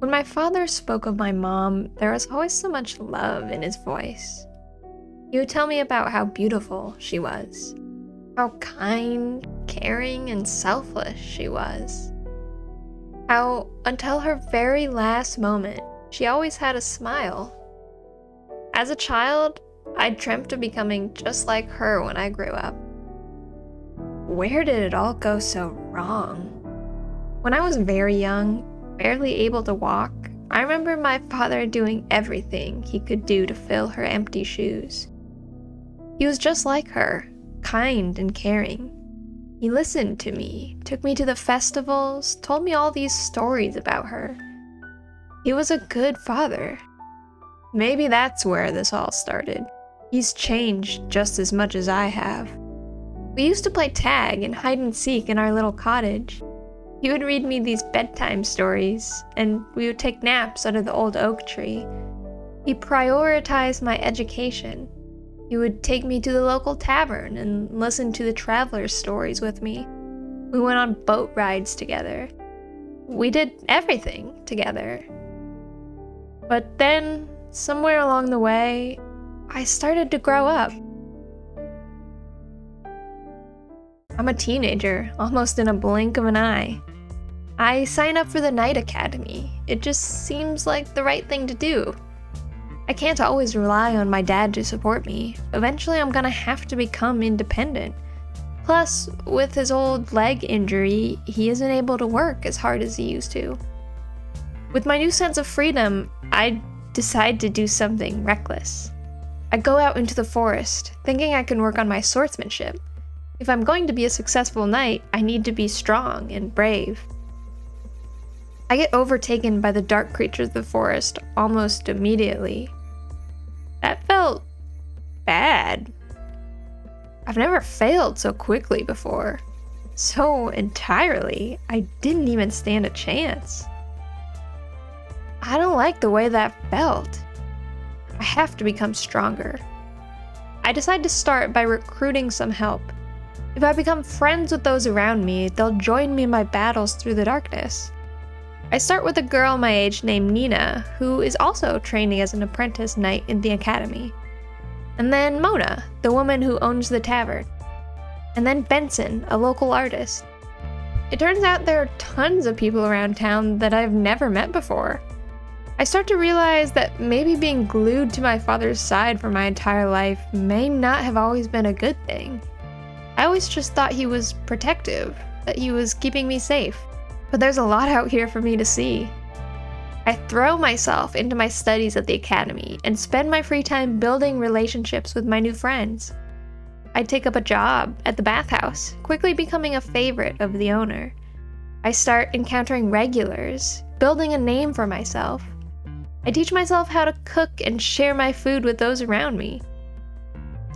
When my father spoke of my mom, there was always so much love in his voice. He would tell me about how beautiful she was, how kind, caring, and selfless she was. How, until her very last moment, she always had a smile. As a child, I dreamt of becoming just like her when I grew up. Where did it all go so wrong? When I was very young, barely able to walk, I remember my father doing everything he could do to fill her empty shoes. He was just like her, kind and caring. He listened to me, took me to the festivals, told me all these stories about her. He was a good father. Maybe that's where this all started. He's changed just as much as I have. We used to play tag and hide and seek in our little cottage. He would read me these bedtime stories, and we would take naps under the old oak tree. He prioritized my education. He would take me to the local tavern and listen to the travelers' stories with me. We went on boat rides together. We did everything together. But then, somewhere along the way, I started to grow up. I'm a teenager, almost in a blink of an eye. I sign up for the night academy. It just seems like the right thing to do. I can't always rely on my dad to support me. Eventually I'm gonna have to become independent. Plus, with his old leg injury, he isn't able to work as hard as he used to. With my new sense of freedom, I decide to do something reckless. I go out into the forest, thinking I can work on my swordsmanship. If I'm going to be a successful knight, I need to be strong and brave. I get overtaken by the dark creatures of the forest almost immediately. That felt bad. I've never failed so quickly before. So entirely, I didn't even stand a chance. I don't like the way that felt. I have to become stronger. I decide to start by recruiting some help. If I become friends with those around me, they'll join me in my battles through the darkness. I start with a girl my age named Nina, who is also training as an apprentice knight in the academy. And then Mona, the woman who owns the tavern. And then Benson, a local artist. It turns out there are tons of people around town that I've never met before. I start to realize that maybe being glued to my father's side for my entire life may not have always been a good thing. I always just thought he was protective, that he was keeping me safe. But there's a lot out here for me to see. I throw myself into my studies at the academy and spend my free time building relationships with my new friends. I take up a job at the bathhouse, quickly becoming a favorite of the owner. I start encountering regulars, building a name for myself. I teach myself how to cook and share my food with those around me.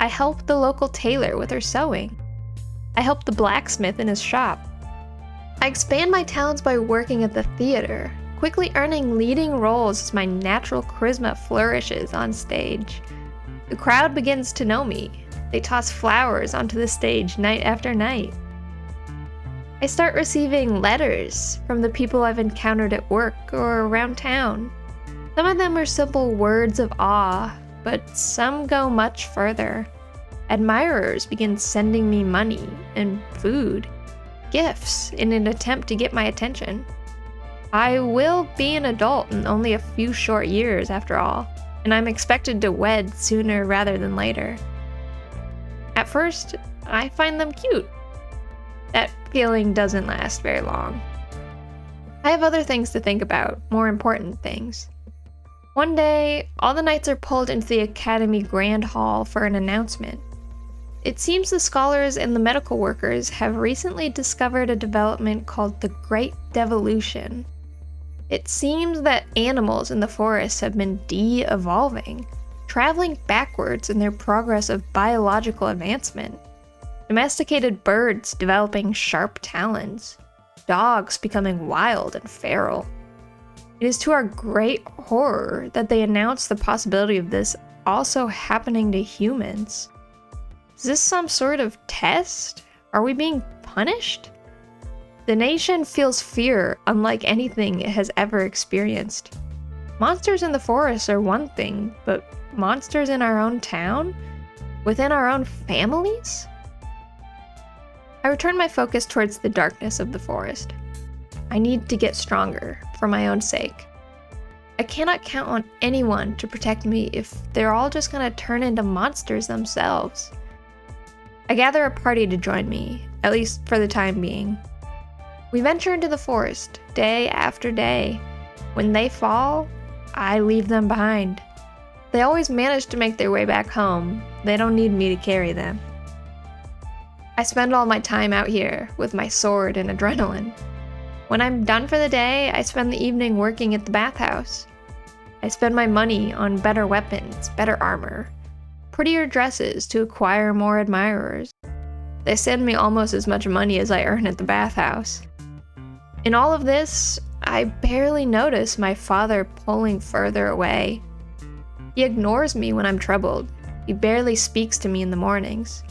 I help the local tailor with her sewing. I help the blacksmith in his shop. I expand my talents by working at the theater, quickly earning leading roles as my natural charisma flourishes on stage. The crowd begins to know me. They toss flowers onto the stage night after night. I start receiving letters from the people I've encountered at work or around town. Some of them are simple words of awe, but some go much further. Admirers begin sending me money and food. Gifts in an attempt to get my attention. I will be an adult in only a few short years after all, and I'm expected to wed sooner rather than later. At first, I find them cute. That feeling doesn't last very long. I have other things to think about, more important things. One day, all the knights are pulled into the Academy Grand Hall for an announcement. It seems the scholars and the medical workers have recently discovered a development called the Great Devolution. It seems that animals in the forest have been de-evolving, traveling backwards in their progress of biological advancement. Domesticated birds developing sharp talons, dogs becoming wild and feral. It is to our great horror that they announce the possibility of this also happening to humans. Is this some sort of test? Are we being punished? The nation feels fear unlike anything it has ever experienced. Monsters in the forest are one thing, but monsters in our own town? Within our own families? I return my focus towards the darkness of the forest. I need to get stronger, for my own sake. I cannot count on anyone to protect me if they're all just gonna turn into monsters themselves. I gather a party to join me, at least for the time being. We venture into the forest, day after day. When they fall, I leave them behind. They always manage to make their way back home. They don't need me to carry them. I spend all my time out here with my sword and adrenaline. When I'm done for the day, I spend the evening working at the bathhouse. I spend my money on better weapons, better armor, prettier dresses to acquire more admirers. They send me almost as much money as I earn at the bathhouse. In all of this, I barely notice my father pulling further away. He ignores me when I'm troubled. He barely speaks to me in the mornings.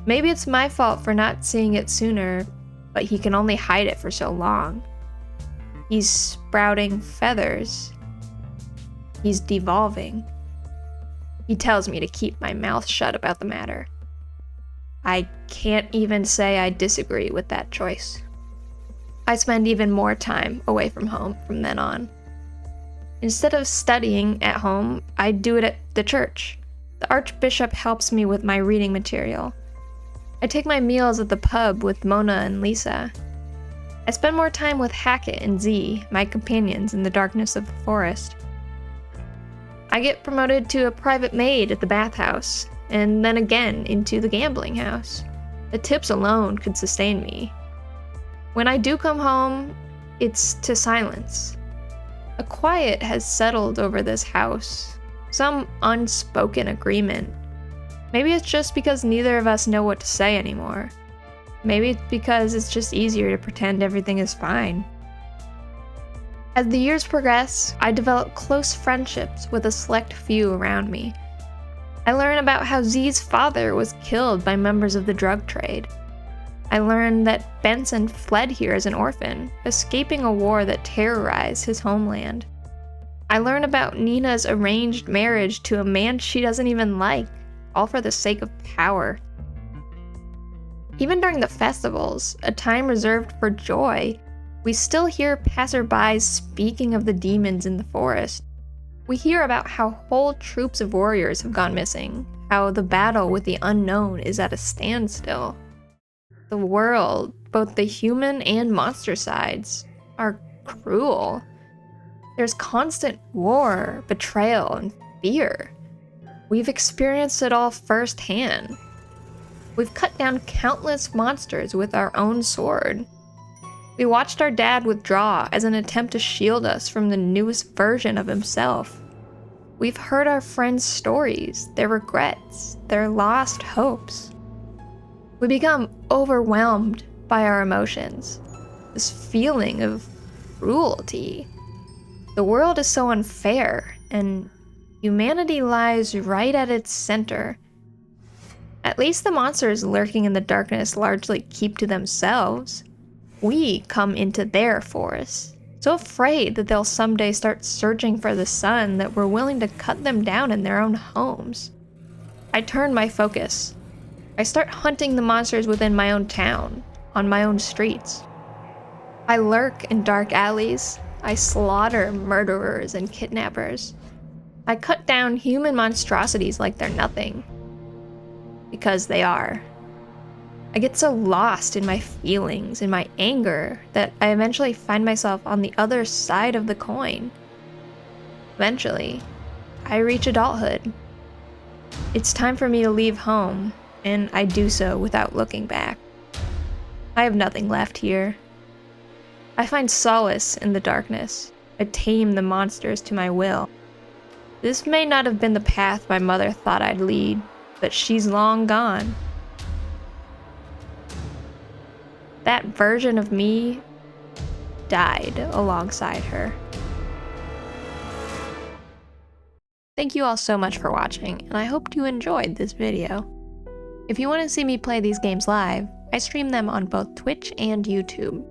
Maybe it's my fault for not seeing it sooner, but he can only hide it for so long. He's sprouting feathers. He's devolving. He tells me to keep my mouth shut about the matter. I can't even say I disagree with that choice. I spend even more time away from home from then on. Instead of studying at home, I do it at the church. The Archbishop helps me with my reading material. I take my meals at the pub with Mona and Lisa. I spend more time with Hackett and Z, my companions in the darkness of the forest. I get promoted to a private maid at the bathhouse, and then again into the gambling house. The tips alone could sustain me. When I do come home, it's to silence. A quiet has settled over this house, some unspoken agreement. Maybe it's just because neither of us know what to say anymore. Maybe it's because it's just easier to pretend everything is fine. As the years progress, I develop close friendships with a select few around me. I learn about how Z's father was killed by members of the drug trade. I learn that Benson fled here as an orphan, escaping a war that terrorized his homeland. I learn about Nina's arranged marriage to a man she doesn't even like, all for the sake of power. Even during the festivals, a time reserved for joy, we still hear passerbys speaking of the demons in the forest. We hear about how whole troops of warriors have gone missing, how the battle with the unknown is at a standstill. The world, both the human and monster sides, are cruel. There's constant war, betrayal, and fear. We've experienced it all firsthand. We've cut down countless monsters with our own sword. We watched our dad withdraw as an attempt to shield us from the newest version of himself. We've heard our friends' stories, their regrets, their lost hopes. We become overwhelmed by our emotions, this feeling of cruelty. The world is so unfair, and humanity lies right at its center. At least the monsters lurking in the darkness largely keep to themselves. We come into their forests, so afraid that they'll someday start searching for the sun that we're willing to cut them down in their own homes. I turn my focus. I start hunting the monsters within my own town, on my own streets. I lurk in dark alleys. I slaughter murderers and kidnappers. I cut down human monstrosities like they're nothing. Because they are. I get so lost in my feelings, in my anger, that I eventually find myself on the other side of the coin. Eventually, I reach adulthood. It's time for me to leave home, and I do so without looking back. I have nothing left here. I find solace in the darkness. I tame the monsters to my will. This may not have been the path my mother thought I'd lead, but she's long gone. That version of me died alongside her. Thank you all so much for watching, and I hope you enjoyed this video. If you want to see me play these games live, I stream them on both Twitch and YouTube.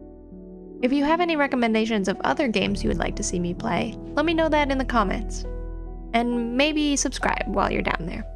If you have any recommendations of other games you would like to see me play, let me know that in the comments. And maybe subscribe while you're down there.